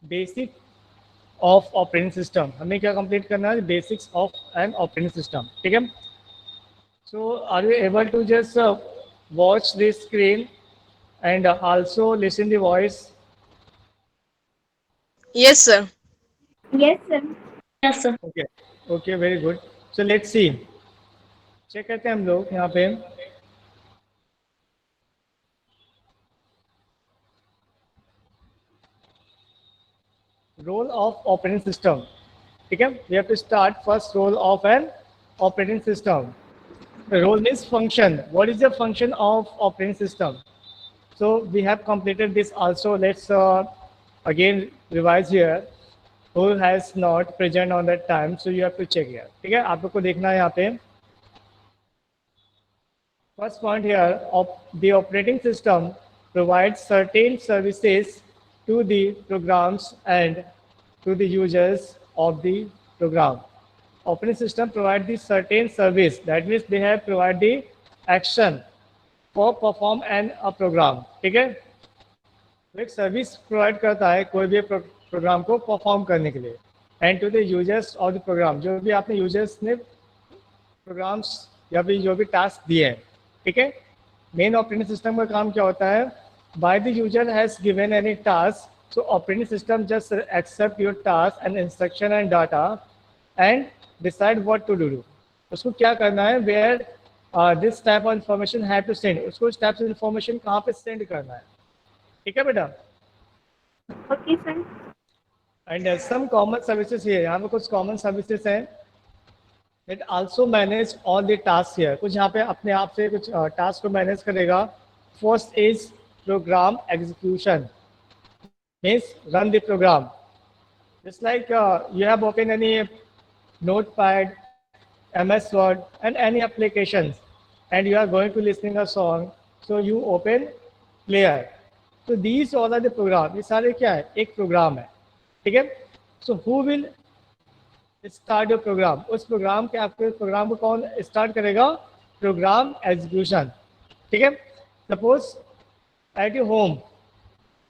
Basic of operating system, हमें क्या complete करना है, basics of an operating system, ठीक है. So are you able to just watch this screen and also listen the voice? Yes, sir. Yes, sir. Yes, sir. Okay, okay, very good. So let's see, check करते हैं हम लोग यहाँ पे. Role of operating system, ठीक है. We have to start first role of an operating system. Role means function. What is the function of operating system? So we have completed this also. Let's again revise here. Who has not present on that time? So you have to check here. ठीक है, आप लोग को देखना है यहाँ पे. First point here, the operating system provides certain services to the programs and to the users of the program. Operating system provides the certain service. That means they have provide the action for perform and a program. ठीक है, तो एक service provide करता है कोई भी programme को perform करने के लिए. And to the users of the program, जो भी आपने यूजर्स ने प्रोग्राम्स या फिर जो भी टास्क दिए हैं, ठीक है. मेन ऑपरेटिंग सिस्टम का काम क्या होता है, by the user has given any task, so operating system just accept your task and instruction and data and decide what to do. उसको क्या करना है, where this type of information have to send, उसको इस type से information कहाँ पे send करना है, ठीक है बेटा. Okay, sir. And some common services है, यहाँ पे कुछ कॉमन सर्विसेज हैं. It also manage all the task here, कुछ यहाँ पे अपने आप से कुछ टास्क को मैनेज करेगा. First is program execution, means run the program. Just like you have open any notepad, MS Word and any applications and you are going to listening a song, so you open player. So these all are the program, ये सारे क्या है, एक programme है, ठीक है. So who will start your program, उस programme के आपके प्रोग्राम को कौन स्टार्ट करेगा, प्रोग्राम एग्जीक्यूशन, ठीक है. Suppose at your home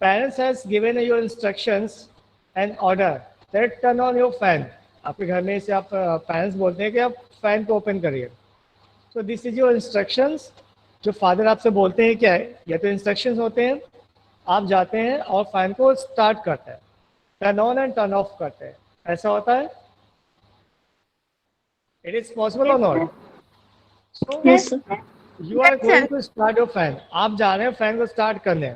parents has given your instructions and order that turn on your fan. आपके घर में से आप पेरेंट्स बोलते हैं कि आप फैन को ओपन करिए. तो दिस इज योर इंस्ट्रक्शंस. जो फादर आपसे बोलते हैं क्या है, या तो इंस्ट्रक्शंस होते हैं, आप जाते हैं और फैन को स्टार्ट करते हैं, turn on and turn off करते हैं, ऐसा होता है. इट इज पॉसिबल और not. So Yes, sir. You are going to start your fan, आप जा रहे हैं फैन को स्टार्ट करने.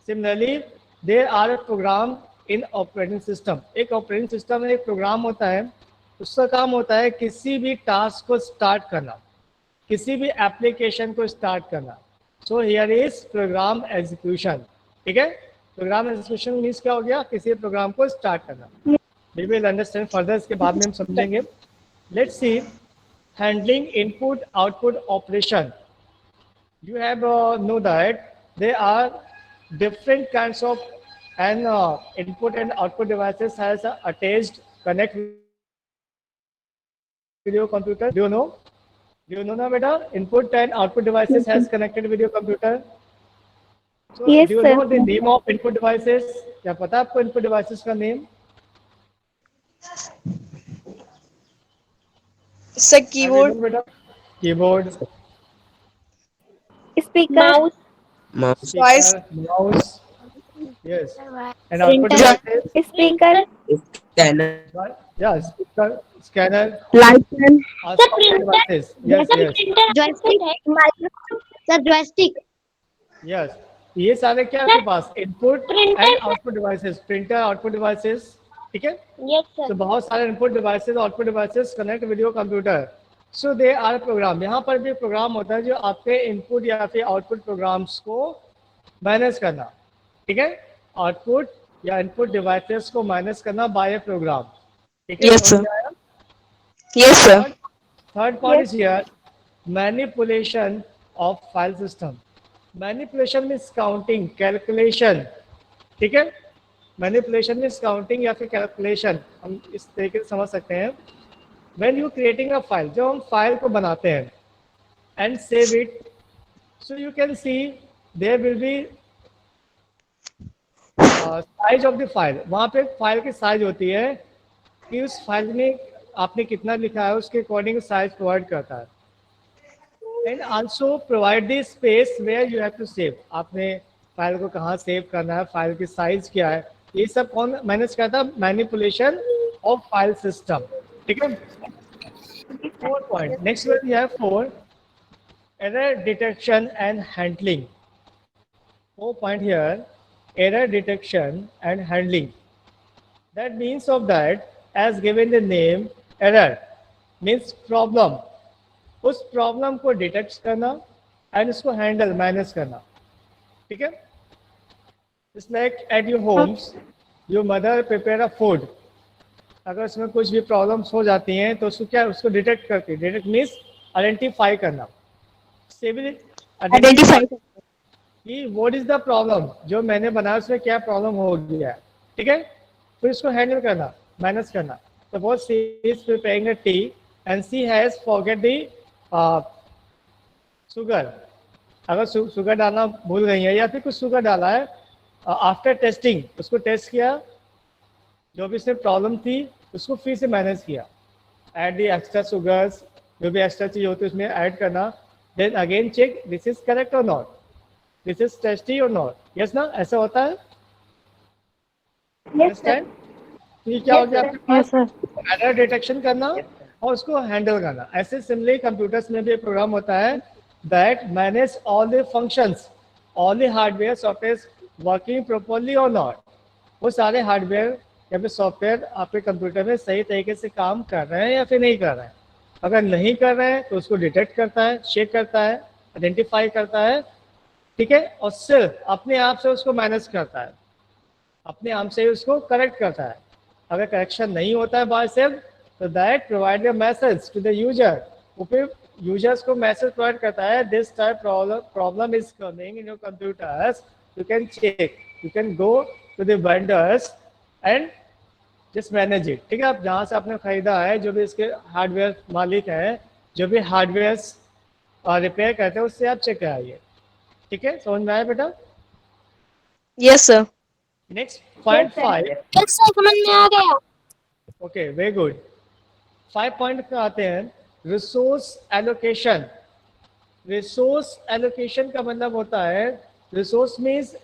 Similarly there are a program in operating system. एक ऑपरेटिंग सिस्टम में एक प्रोग्राम होता है, उसका काम होता है किसी भी टास्क को स्टार्ट करना, किसी भी एप्लीकेशन को स्टार्ट करना. So here is program execution, ठीक है. प्रोग्राम एग्जीक्यूशन मीन्स क्या हो गया, किसी प्रोग्राम को स्टार्ट करना. वी विल अंडरस्टैंड फर्दर, इसके बाद में हम समझेंगे. Let's see handling input output operation. You have know that there are different kinds of and input and output devices has attached connect with your computer. Do you know? Do you know now, beta? Input and output devices has connected with your computer. So Yes, do you sir. know the name of input devices? क्या पता है आपको input devices का name? Sir, Have you keyboard. known, beta? Keyboard, Speaker. Mouse. mouse, Choice. speaker, mouse. Yes. And output Printer. devices? Speaker. scanner, Yeah, speaker, scanner, Light pen. software devices. Yes, yes, Joystick. Sir, joystick. yes. ये सारे क्या है आपके पास, input and output devices, printer, output devices, ठीक है. Yes, तो बहुत सारे input devices, output devices connect with your computer. So they are program. यहाँ पर भी प्रोग्राम होता है जो आपके इनपुट या फिर आउटपुट प्रोग्राम्स को मैनेज करना, ठीक है. आउटपुट या इनपुट डिवाइसेस को मैनेज करना बाय ए प्रोग्राम, ठीक है. Yes, sir. समझ में आया? Yes, sir. Third point is here, manipulation of file system. Manipulation means counting, calculation, ठीक है. Manipulation means counting या फिर calculation, हम इस तरीके से समझ सकते हैं. When you creating a file, जब हम फाइल को बनाते हैं and save it, so you can see there will be size of the file, वहाँ पे फाइल की साइज होती है कि उस फाइल में आपने कितना लिखा है उसके अकॉर्डिंग साइज प्रोवाइड करता है। And also provide the space where you have to save, आपने फाइल को कहाँ सेव करना है, फाइल की साइज क्या है, ये सब कौन मैनेज करता है? Manipulation of file system. ठीक है, 4 point. Next one we have 4 error detection and handling. 4 point here, error detection and handling. That means of that, as given the name, error means problem. उस problem को detect करना and उसको handle manage करना। ठीक है, it's like at your homes your mother prepare a food, अगर उसमें कुछ भी प्रॉब्लम्स हो जाती हैं तो उसको क्या, उसको डिटेक्ट करती है। डिटेक्ट मीन्स आइडेंटिफाई करना, आइडेंटिफाई कि व्हाट इज द प्रॉब्लम, जो मैंने बनाया उसमें क्या प्रॉब्लम हो गया है। ठीक है, फिर उसको हैंडल करना, मैनेज करना। Suppose she is preparing a T and she has forget the sugar, अगर शुगर डालना भूल गई है या फिर कुछ शुगर डाला है, आफ्टर टेस्टिंग उसको टेस्ट किया, जो भी इसमें प्रॉब्लम थी उसको फिर से मैनेज किया, ऐड दी एक्स्ट्रा शुगर्स, जो भी एक्स्ट्रा चीज़ होती है उसमें ऐड करना, then again check this is correct और नॉट, दिस इज टेस्टी और नॉट। यस ना, ऐसा होता है। Yes, sir. ये क्या हो गया आपके पास? सर एरर डिटेक्शन करना और उसको हैंडल करना। ऐसे सिमिलरली कंप्यूटर्स में भी एक प्रोग्राम होता है that manage all the functions, all the hardware software working properly और नॉट। वो सारे हार्डवेयर या फिर सॉफ्टवेयर आपके कंप्यूटर में सही तरीके से काम कर रहे हैं या फिर नहीं कर रहे हैं। अगर नहीं कर रहे हैं तो उसको डिटेक्ट करता है, चेक करता है, आइडेंटिफाई करता है। ठीक है, और सिर्फ अपने आप से उसको मैनेज करता है, अपने आप से उसको करेक्ट करता है। अगर करेक्शन नहीं होता है बाय सेल्फ तो that provide a message to the user, वो फिर यूजर्स को मैसेज प्रोवाइड करता है, this type problem is coming in your computers, you can check, you can go to the vendors and just manage it. ठीक है, आप जहाँ से आपने खरीदा है, जो भी इसके हार्डवेयर मालिक हैं, जो भी हार्डवेयर रिपेयर करते हैं, उससे आप चेक कराइए। ठीक है, समझ में आया बेटा? Yes sir next point 5। Yes sir, समझ में आ गया। Okay, very good. 5 पॉइंट पे आते हैं, रिसोर्स एलोकेशन। रिसोर्स एलोकेशन का मतलब होता है, resource means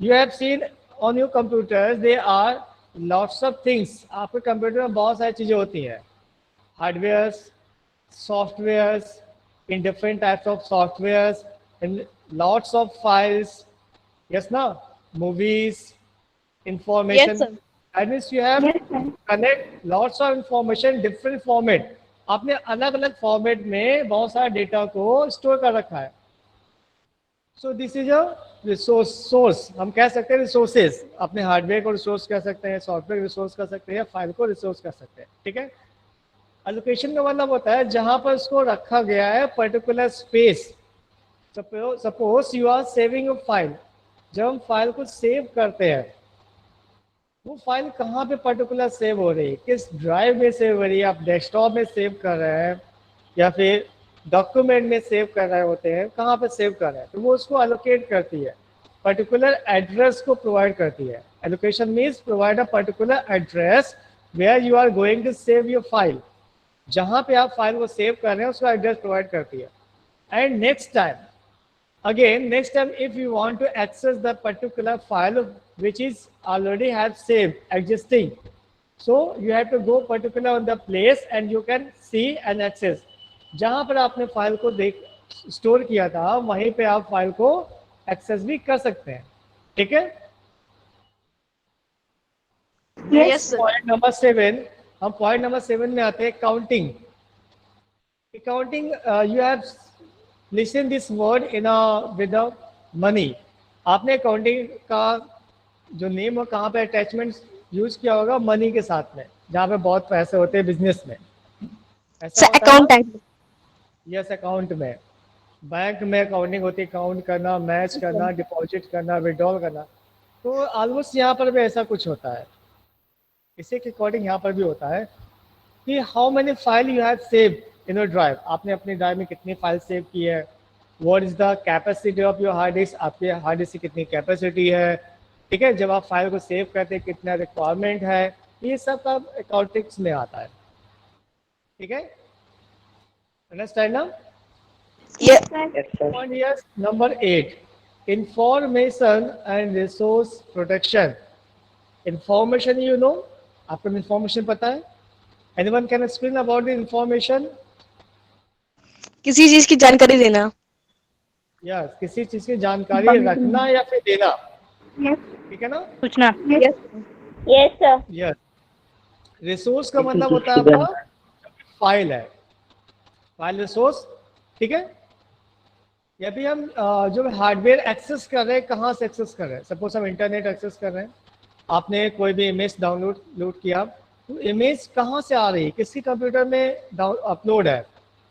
you have seen on your computer there are lots of things. आपके कंप्यूटर में बहुत सारी चीज़ें होती हैं, hardwares, softwares, in different types of softwares, in lots of files, yes ना, movies, information. Yes, sir. That means you have Yes, sir. connect lots of information different format. आपने अलग अलग फॉर्मेट में बहुत सारा डेटा को स्टोर कर रखा है। So this is a resource source, हम कह सकते हैं रिसोर्सेज। अपने हार्डवेयर को रिसोर्स कह सकते हैं, सॉफ्टवेयर रिसोर्स कर सकते हैं, या फाइल को रिसोर्स कर सकते हैं। ठीक है, एलोकेशन का मतलब होता है जहां पर उसको रखा गया है particular space. Suppose you are saving a file, जब हम फाइल को सेव करते हैं, वो फाइल कहाँ पे पर्टिकुलर सेव हो रही है, किस ड्राइव में सेव हो रही है, आप डेस्कटॉप में सेव कर रहे हैं या फिर डॉक्यूमेंट में सेव कर रहे होते हैं, कहाँ पे सेव कर रहे हैं, तो वो उसको एलोकेट करती है, पर्टिकुलर एड्रेस को प्रोवाइड करती है। Allocation means provide a particular address where you are going to save your file, जहाँ पे आप फाइल को सेव कर रहे हैं उसका एड्रेस प्रोवाइड करती है। And next time if you want to access the particular file which is already have saved existing, so you have to go particular on the place and you can see and access। जहाँ पर आपने file को store किया था वहीं पे आप file को एक्सेस भी कर सकते हैं। ठीक है, Yes, sir. पॉइंट नंबर 7, हम पॉइंट नंबर 7 में आते हैं, counting. Counting you have listen this word in with money. आपने अकाउंटिंग का जो नेम हो कहाँ पे अटैचमेंट यूज किया होगा, मनी के साथ में, जहाँ पे बहुत पैसे होते हैं बिजनेस में। ऐसा अकाउंटेंट। यस, अकाउंट में, बैंक में अकाउंटिंग होती है, काउंट करना, मैच करना, डिपॉजिट करना, विड्रॉल करना। तो ऑलमोस्ट यहाँ पर भी ऐसा कुछ होता है। इसी के अकॉर्डिंग यहाँ पर भी होता है कि how many file you have save in your drive, आपने अपनी ड्राइव में कितनी फाइल सेव की है, what is the capacity of your hard disk, आपके हार्ड डिस्क की कितनी कैपेसिटी है, ठीक है, जब आप फाइल को सेव करते हैं कितना रिक्वायरमेंट है, ये सब का अकाउंटिंग्स में आता है। ठीक है, अंडरस्टैंड ना? Yeah. Point here, number 8, information and resource protection. Information, you know, आपको information पता है? Anyone can explain about the information? किसी चीज की जानकारी देना। Yes, किसी चीज की जानकारी रखना या फिर देना, Yes. ठीक है ना? पूछना। Yes. Yes, sir. Yes. Resource का मतलब होता है आपका फाइल है, फाइल रिसोर्स, ठीक है? या भी हम जो हार्डवेयर एक्सेस कर रहे हैं, कहाँ से एक्सेस कर रहे हैं? सपोज हम इंटरनेट एक्सेस कर रहे हैं, आपने कोई भी इमेज डाउनलोड किया, तो इमेज कहाँ से आ रही है, किसकी कंप्यूटर में अपलोड है,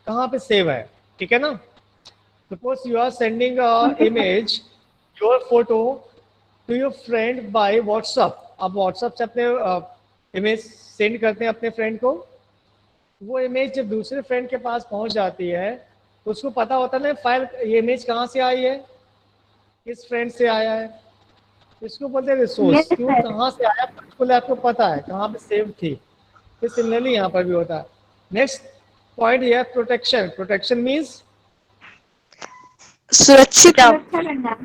कहाँ पे सेव है, ठीक है ना? Suppose you are sending image, your photo to your friend by WhatsApp, आप व्हाट्सअप से अपने इमेज सेंड करते हैं अपने फ्रेंड को, वो इमेज जब दूसरे फ्रेंड के पास पहुंच जाती है तो उसको पता होता है ना फाइल, ये इमेज कहाँ से आई है, किस फ्रेंड से आया है, इसको बोलते हैं रिसोर्स। क्यों, कहाँ से आया पर्टिकुलर आपको पता है, कहाँ पे सेव थी। तो सिमिलरली यहाँ पर भी होता है। नेक्स्ट पॉइंट ये है प्रोटेक्शन। प्रोटेक्शन मीन्स सुरक्षित। सुरक्षा करना।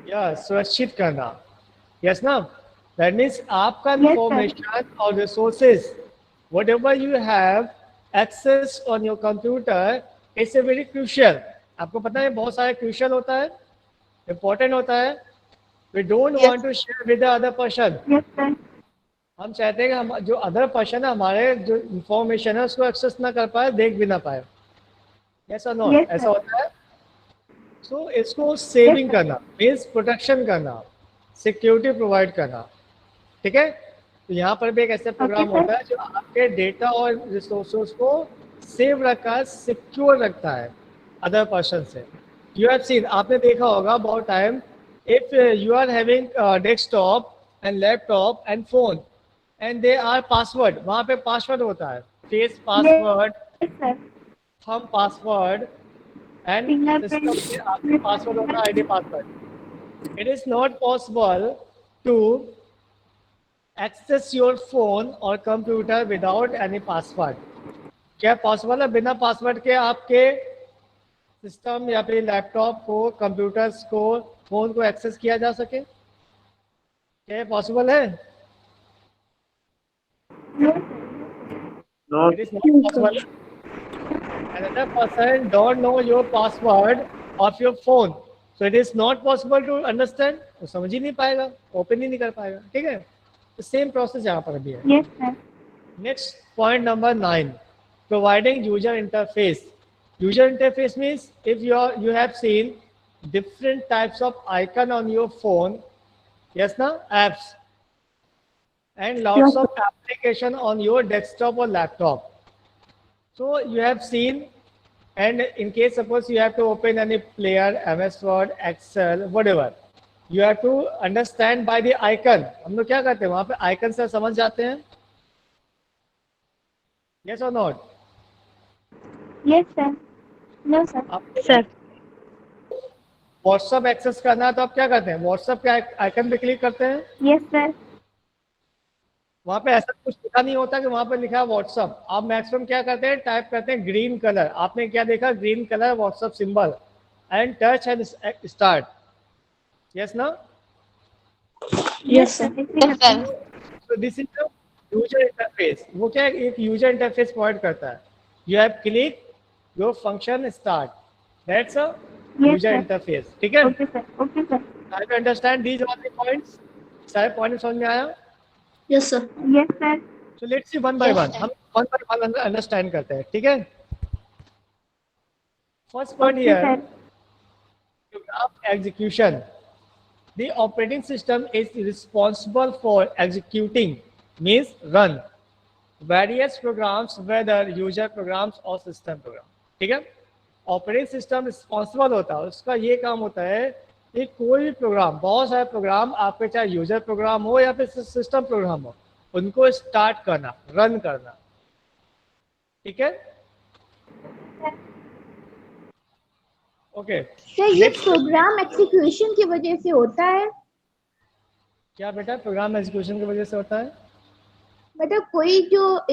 या सुरक्षित करना, यस ना? दैट मीन्स आपका Yes, sir. इंफॉर्मेशन और resources whatever you have access on your computer is a very crucial। आपको पता है बहुत सारे क्रूशियल होता है, इम्पोर्टेंट होता है। we don't Yes. want to share with the other person। Yes, sir. हम चाहते हैं कि हम जो अदर पर्सन है हमारे जो इंफॉर्मेशन है उसको एक्सेस ना कर पाए, देख भी ना पाए, yes or not? Yes, sir. ऐसा होता है। सो इसको सेविंग Yes, sir. करना मीन्स प्रोटेक्शन करना, सिक्योरिटी प्रोवाइड करना, ठीक है? तो यहाँ पर भी एक ऐसा प्रोग्राम Okay, sir. होता है जो आपके डेटा और रिसोर्सेज को सेव रखा है, सिक्योर रखता है अदर पर्सन से। यू हैव सीन, आपने देखा होगा बहुत time, if you are having desktop and laptop and phone and they are password, वहाँ पे पासवर्ड होता है, face password, Yes, sir. Thumb password and Fingerprint. System पे आपके पासवर्ड होता है, ID password. It is not possible to access your phone और computer without any password. क्या पॉसिबल है बिना पासवर्ड के आपके सिस्टम या फिर लैपटॉप को, कंप्यूटर्स को, फोन को एक्सेस किया जा सके? क्या पॉसिबल है? No, It is not possible. Another person don't know your password of your phone, so it is not possible to understand। वो समझ ही नहीं पाएगा, ओपन ही नहीं कर पाएगा, ठीक है? तो सेम प्रोसेस यहाँ पर भी है। Yes, sir. Next point number 9, providing user interface। User interface means if you have seen different types of icon on your phone, yes na, apps, and lots Yes. of application on your desktop or laptop. So you have seen, and in case suppose you have to open any player, MS Word, Excel, whatever, you have to understand by the icon। हम लोग क्या करते हैं वहाँ पे icon से समझ जाते हैं, yes or not? Yes, sir. No, sir. आप सर। व्हाट्सअप एक्सेस करना है तो आप क्या करते हैं, व्हाट्सअप के आइकन पे क्लिक करते हैं। Yes, sir. वहाँ पे ऐसा कुछ लिखा नहीं होता कि वहाँ पे लिखा है व्हाट्सअप। आप मैक्सिमम क्या करते हैं, टाइप करते हैं ग्रीन कलर। आपने क्या देखा, green colour WhatsApp symbol, and touch and start, yes ना? Yes, sir. Yes, sir. So this is the user interface। वो क्या है, एक यूजर इंटरफेस प्रोवाइड करता है। You have click, your function start, that's a Yes, user sir. Interface, ठीक है? Okay, sir. Okay, sir. I you understand these all the points? सारे point समझ में आया? Yes, sir. Yes, sir. So let's see one by one। हम one by one understand करते हैं, ठीक है? First point Okay, here, sir. program execution। The operating system is responsible for executing, means run, various programs, whether user programs or system program। ठीक है? Operating system responsible होता है, उसका ये काम होता है कि कोई भी प्रोग्राम, बहुत सारे प्रोग्राम आपके, चाहे यूजर प्रोग्राम हो या फिर सिस्टम प्रोग्राम हो, उनको स्टार्ट करना, रन करना, ठीक है? ओके। सर ये प्रोग्राम एग्जीक्यूशन की वजह से होता है। क्या बेटा प्रोग्राम एग्जीक्यूशन की वजह से होता है? मतलब कोई जो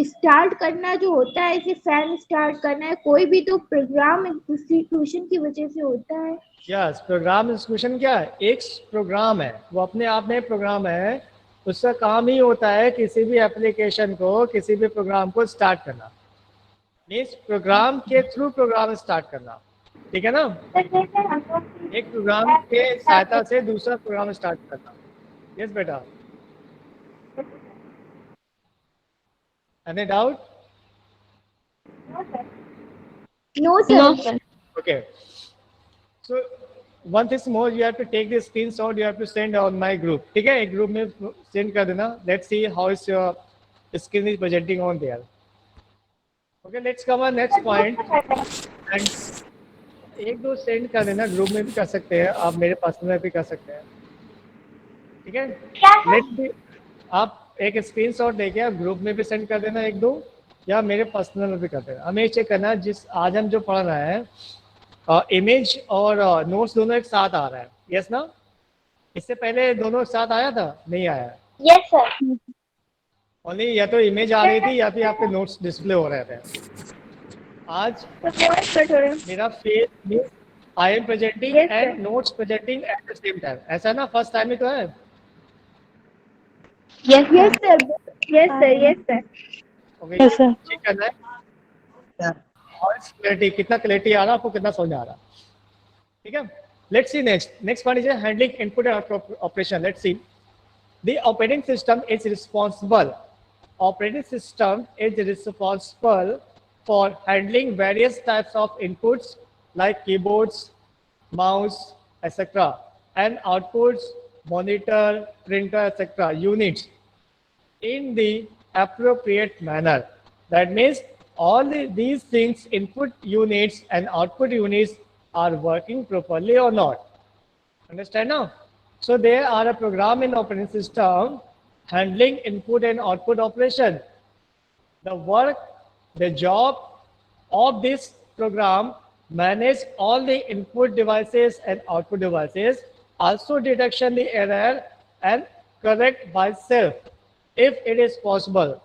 स्टार्ट करना जो होता है, जैसे फैन स्टार्ट करना है, कोई भी तो प्रोग्राम एग्जीक्यूशन की वजह से होता है। यस, प्रोग्राम एग्जीक्यूशन क्या है? एक प्रोग्राम है, वो अपने आप में प्रोग्राम है। उसका काम ही होता है किसी भी एप्लीकेशन को, किसी भी प्रोग्राम को स्टार्ट करना, मीन्स प्रोग्राम के थ्रू प्रोग्राम स्टार्ट करना। ठीक है ना? सर जैसे हम लोग एक प्रोग्राम के सहायता से दूसरा प्रोग्राम स्टार्ट करना। यस बेटा, any doubt? No no sir. Sir. Okay. So one thing more, you have to take this screenshot. You have to send on my group. ठीक है, एक ग्रुप में सेंड कर देना. Let's see how is your screen is presenting on there. Okay, let's cover next point. And एक दो send कर देना, ग्रुप में भी कर सकते हैं आप, मेरे पर्सनल में भी कर सकते हैं. ठीक है, लेट्स सी, आप एक स्क्रीनशॉट लेके आप ग्रुप में भी सेंड कर देना एक दो, या मेरे पर्सनल में भी कर देना. हमें चेक करना जिस आज हम जो पढ़ रहे हैं इमेज और नोट्स दोनों एक साथ आ रहा है. यस ना? इससे पहले दोनों एक साथ आया था? नहीं आया. Yes sir. ओनली या तो इमेज आ रही थी या फिर आपके नोट्स डिस्प्ले हो रहे थे. आज मेरा face I am presenting and notes presenting at the same time. ऐसा ना? फर्स्ट टाइम ही तो है. Yes sir, yes sir, yes sir. Okay, Yes, sir. Check करना है वॉइस क्लैरिटी, कितना क्लैरिटी आ रहा है आपको, कितना समझ आ रहा है. ठीक है, let's see next point is handling input and operation. Let's see, the operating system is responsible. Operating system is responsible for handling various types of inputs like keyboards, mouse, etc. and outputs, monitor, printer, etc. units in the appropriate manner. That means all these things, input units and output units, are working properly or not. Understand now? So there are a program in operating system handling input and output operation. The work, the job of this program manage all the input devices and output devices, also detection the error and correct by self if it is possible.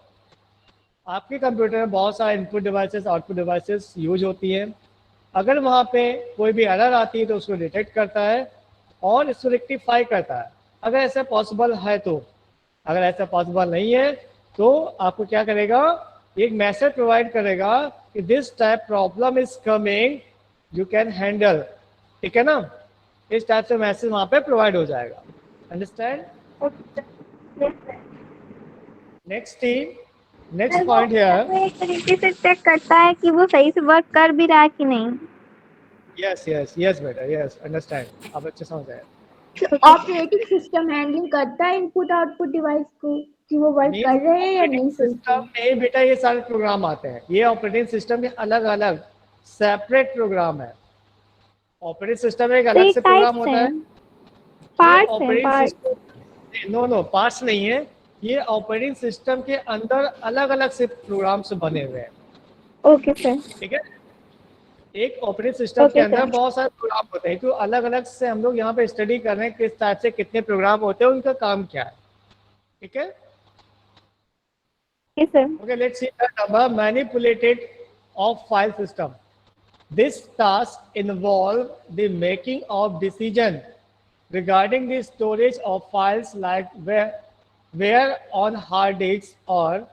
आपके computer में बहुत सारे input devices output devices use होती हैं. अगर वहाँ पे कोई भी एरर आती है तो उसको डिटेक्ट करता है और इसको रेक्टिफाई करता है, अगर ऐसा पॉसिबल है तो. अगर ऐसा पॉसिबल नहीं है तो आपको क्या करेगा, एक मैसेज प्रोवाइड करेगा कि this type problem is coming, you can handle. ठीक है ना? इस टाइप से मैसेज वहाँ पे प्रोवाइड हो जाएगा. अंडरस्टैंड? Next point here. एक तरीके से चेक करता है कि वो सही से वर्क कर भी रहा है कि नहीं. यस बेटा, यस, अंडरस्टैंड. आप अच्छे समझ आए. ऑपरेटिंग सिस्टम हैंडलिंग करता है इनपुट आउटपुट डिवाइस को कि वो वर्क कर रहे हैं या नहीं. सिस्टम में बेटा ये सारे प्रोग्राम आते हैं. ये ऑपरेटिंग सिस्टम के अलग अलग सेपरेट प्रोग्राम है. ऑपरेटिंग सिस्टम एक अलग से प्रोग्राम होता है. पार्ट्स हैं. नो पार्ट्स नहीं है. ये ऑपरेटिंग सिस्टम के अंदर अलग अलग से प्रोग्राम्स बने हुए हैं. Okay sir. ठीक है, एक ऑपरेटिंग सिस्टम के Okay, अंदर sir. बहुत सारे प्रोग्राम होते हैं. तो अलग अलग से हम लोग यहाँ पे स्टडी कर रहे हैं किस टाइप से कितने प्रोग्राम होते हैं, उनका काम क्या है. ठीक है. Yes, sir. Okay, let's see the number manipulated of file system. This task involve the making of decision regarding the storage of files like where on hard disks or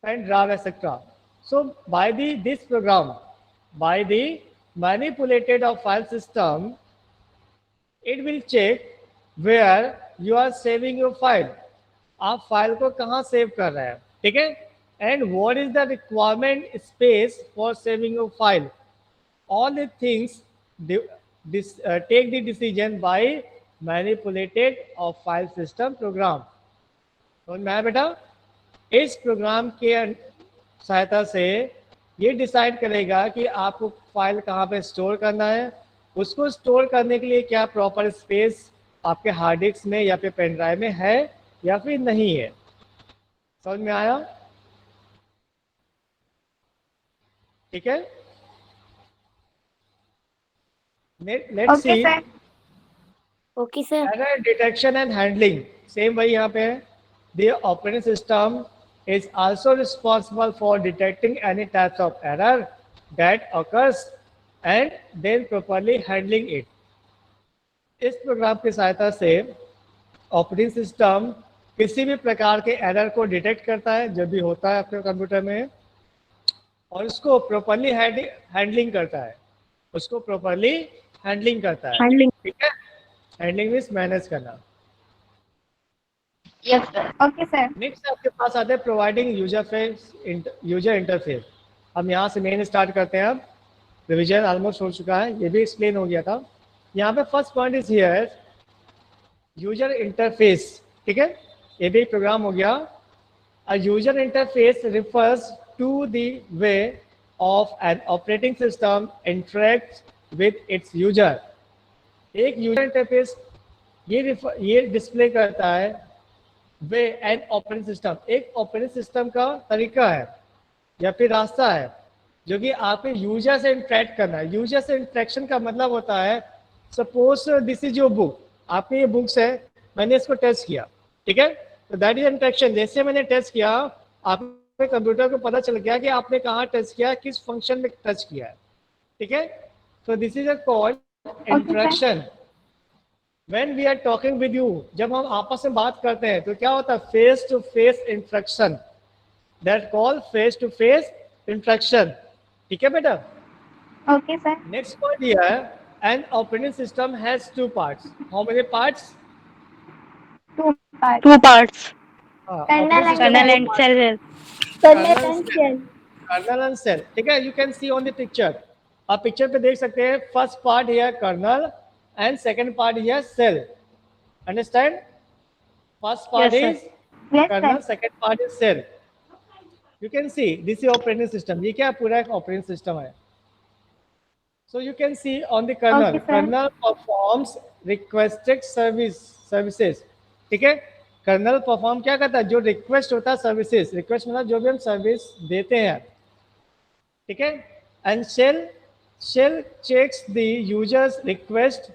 pen drive, etc. So by this program, by the manipulated of file system, it will check where you are saving your file. आप file को कहाँ save कर रहे हैं. ठीक है. And what is the requirement space for saving your file. All the things take the decision by manipulated of file system program. समझ में आया बेटा? इस प्रोग्राम के सहायता से ये डिसाइड करेगा कि आपको फाइल कहाँ पे स्टोर करना है. उसको स्टोर करने के लिए क्या प्रॉपर स्पेस आपके हार्ड डिस्क में या फिर पेन ड्राइव में है या फिर नहीं है. समझ में आया? ठीक है. Let's see. Okay sir. Error detection and handling same वही यहाँ पे है। The operating system is also responsible for detecting any types of error that occurs and then properly handling it. इस प्रोग्राम की सहायता से ऑपरेटिंग सिस्टम किसी भी प्रकार के एरर को डिटेक्ट करता है जो भी होता है आपके कंप्यूटर में, और उसको प्रॉपर्ली हैंडलिंग करता है, उसको प्रॉपर्ली हैंडलिंग करता है। हैंडलिंग। ठीक है, हैंडलिंग मीन्स मैनेज करना। Yes sir. Okay sir. Next आपके पास आते हैं प्रोवाइडिंग यूजर इंटरफेस। हम यहाँ से मेन स्टार्ट करते हैं। अब रिवीजन ऑलमोस्ट हो चुका है, ये भी एक्सप्लेन हो गया था। यहाँ पे first point is here user interface. ठीक है, ये भी प्रोग्राम हो गया। A user interface refers to the way of an operating system interact with its user. एक यूजर इंटरफेस ये डिस्प्ले करता है वे एंड ऑपरेटिंग सिस्टम, एक ऑपरेटिंग सिस्टम का तरीका है या फिर रास्ता है जो कि आपके यूजर से इंटरेक्ट करना है। यूजर से इंटरेक्शन का मतलब होता है, suppose this is your book, आपने ये बुक्स है, मैंने इसको टच किया, ठीक है, तो दैट इज इंटरेक्शन। जैसे मैंने टच किया, आपके कंप्यूटर को पता चल गया कि आपने कहाँ टच किया, किस फंक्शन में टच किया है। ठीक है, so this is a called interaction. When we are talking with you, जब हम आपस में बात करते हैं तो क्या होता है, face to face interaction, that call face to face interaction. ठीक है बेटा, ओके सर। नेक्स्ट पॉइंट ये है, an operating system has two parts. How many parts? Two part. Two parts. Kernel and Kernel and cell. Kernel and shell. Kernel and cell. ठीक है, you can see on the picture, आप picture पे देख सकते हैं। First part here kernel and second part here cell. Understand? First part Yes, is Yes kernel, sir। second part is cell. You can see this is operating system. ये क्या पूरा एक operating system है। So you can see on the kernel, Okay, sir. kernel performs requested services. ठीक है, colonel perform क्या करता है, जो रिक्वेस्ट होता है सर्विसेज, रिक्वेस्ट मतलब जो भी हम सर्विस देते हैं। ठीक है, and shell checks the users request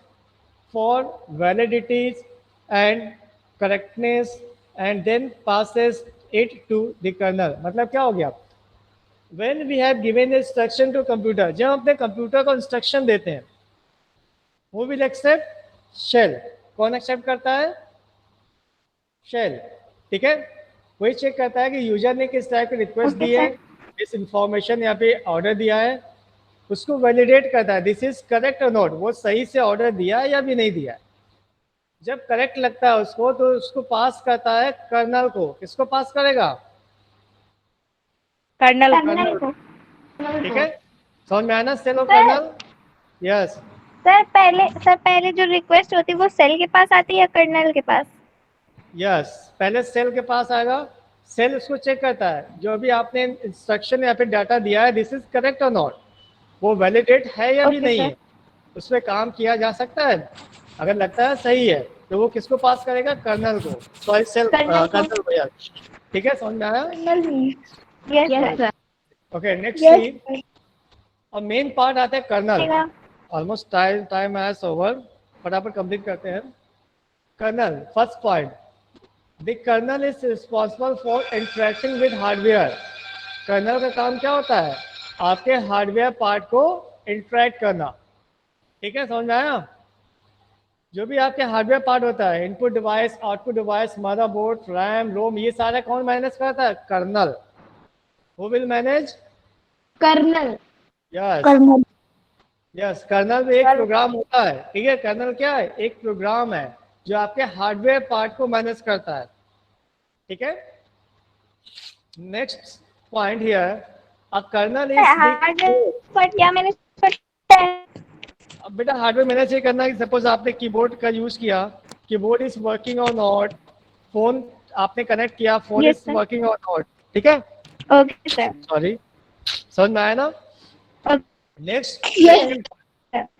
for validities and correctness and then passes it to the kernel। मतलब क्या हो गया, when we have given instruction to computer, जब हम अपने कंप्यूटर को इंस्ट्रक्शन देते हैं, who will accept? shell। कौन एक्सेप्ट करता है? shell। ठीक है, वही चेक करता है कि यूजर ने किस टाइप की रिक्वेस्ट दी है, किस इंफॉर्मेशन यहाँ पे ऑर्डर दिया है, उसको वैलिडेट करता है, दिस इज करेक्ट और नॉट, वो सही से ऑर्डर दिया है या भी नहीं दिया है। जब करेक्ट लगता है उसको तो उसको पास करता है कर्नल को। किसको पास करेगा? Kernel. कर्नल को। ठीक है, समझ में आया ना, सेल और कर्नल? यस। सर पहले जो रिक्वेस्ट होती है वो सेल के पास आती है या कर्नल के पास? यस, पहले सेल के पास आएगा, सेल उसको चेक करता है जो भी आपने इंस्ट्रक्शन या फिर डाटा दिया है, दिस इज करेक्ट और नॉट, वो वैलिडेट है या भी नहीं है, उसमें काम किया जा सकता है। अगर लगता है सही है तो वो किसको पास करेगा? कर्नल को, सॉरी सेल, कर्नल को। यार ठीक है, समझ में आया? Yes sir. Okay, next see, और मेन पार्ट आता है kernel. Yes. Almost time has over, फटाफट कंप्लीट करते हैं। Kernel, first point, the kernel is responsible for interacting with hardware. Kernel का काम क्या होता है? आपके हार्डवेयर पार्ट को इंटरेक्ट करना। ठीक है, समझ में आया? जो भी आपके हार्डवेयर पार्ट होता है, input device, output device, motherboard, RAM, ROM, ये सारा कौन मैनेज करता है? Kernel. Who will manage? Kernel. Yes yes, kernel में एक प्रोग्राम होता है। ठीक है, कर्नल क्या है? एक प्रोग्राम है जो आपके हार्डवेयर पार्ट को मैनेज करता है। ठीक है, next point here, a kernel is hardware क्या मैनेज करता है? अब बेटा हार्डवेयर मैनेज ये करना है कि सपोज आपने कीबोर्ड का यूज किया, कीबोर्ड इज वर्किंग और नॉट, फोन आपने कनेक्ट किया, phone Yes, is sir. Working और नॉट। ठीक है, ओके सर। सॉरी, समझ में आया ना? Okay. Next, Yes.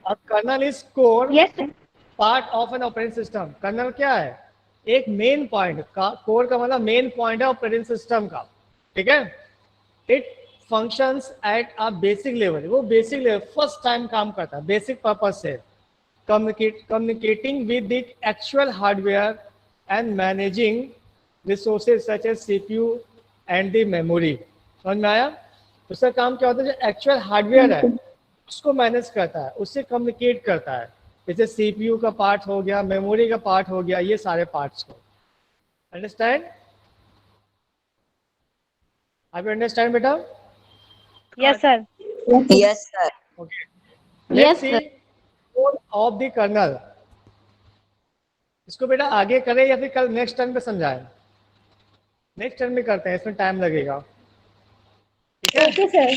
a kernel is core yes sir. Part of an operating system. Kernel क्या है? एक मेन पॉइंट का, कोर का मतलब मेन पॉइंट है ऑपरेटिंग सिस्टम का। ठीक है, it functions at a basic level, वो बेसिक लेवल फर्स्ट टाइम काम करता है, बेसिक पर्पज से। communicating with the actual hardware and managing resources such as CPU and the memory. समझ में आया? उसका काम क्या होता है, जो एक्चुअल हार्डवेयर है उसको मैनेज करता है, उससे कम्युनिकेट करता है, जैसे CPU का पार्ट हो गया, मेमोरी का पार्ट हो गया, ये सारे पार्ट्स को. अंडरस्टैंड? आप अंडरस्टैंड बेटा? Yes, sir. Yes, sir. Okay. Yes, Let's see role of the kernel. इसको बेटा आगे करें या फिर कल नेक्स्ट टर्म पे समझाएं? नेक्स्ट टर्म में करते हैं, इसमें टाइम लगेगा. ठीक है? Okay, sir.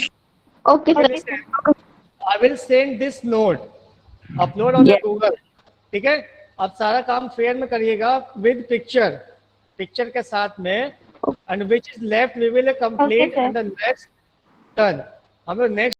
Okay, sir. I will send this note. Upload on the Google. ठीक है? अब सारा काम फेयर में करिएगा with picture. पिक्चर के साथ में, and which is left we will complete Okay, sir. in the next turn. हम लोग नेक्स्ट